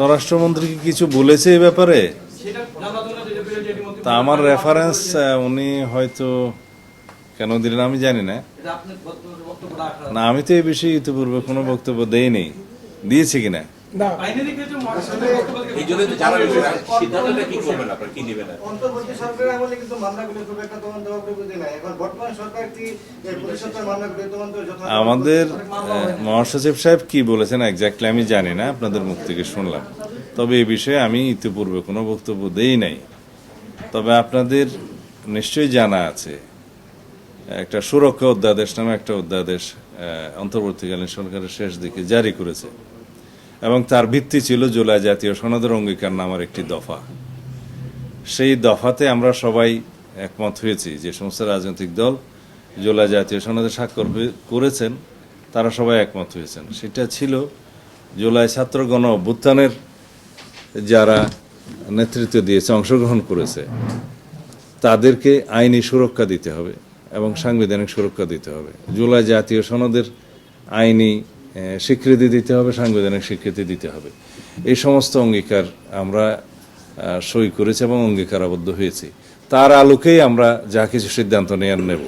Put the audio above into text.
স্বরাষ্ট্রমন্ত্রী কি কিছু বলেছে এই ব্যাপারে? তা আমার রেফারেন্স উনি হয়তো কেন দিলেন আমি জানি না। না, আমি তো এই বিষয়ে ইতিপূর্বে কোনো বক্তব্য দেইনি, দিয়েছি কিনা। আমাদের মহাসচিব সাহেব কি বলেছেন এক্স্যাক্টলি আমি জানি না, আপনাদের মুখ থেকে শুনলাম। তবে এই বিষয়ে আমি ইতিপূর্বে কোনো বক্তব্য দেই নাই। তবে আপনাদের নিশ্চয়ই জানা আছে একটা সুরক্ষা অধ্যাদেশ নামে একটা অধ্যাদেশ অন্তর্বর্তীকালীন সরকারের শেষ দিকে জারি করেছে, এবং তার ভিত্তি ছিল জুলাই জাতীয় সনদের অঙ্গীকার নামার একটি দফা। সেই দফাতে আমরা সবাই একমত হয়েছি, যে সমস্ত রাজনৈতিক দল জুলাই জাতীয় সনদে স্বাক্ষর করেছেন তারা সবাই একমত হয়েছেন। সেটা ছিল জুলাই ছাত্র গণ অভ্যুত্থানের যারা নেতৃত্ব দিয়েছে, অংশগ্রহণ করেছে, তাদেরকে আইনি সুরক্ষা দিতে হবে এবং সাংবিধানিক সুরক্ষা দিতে হবে। জুলাই জাতীয় সনদের আইনি স্বীকৃতি দিতে হবে, সাংবিধানিক স্বীকৃতি দিতে হবে। এই সমস্ত অঙ্গীকার আমরা সই করেছি এবং অঙ্গীকারাবদ্ধ হয়েছি। তার আলোকেই আমরা যা কিছু সিদ্ধান্ত নেব।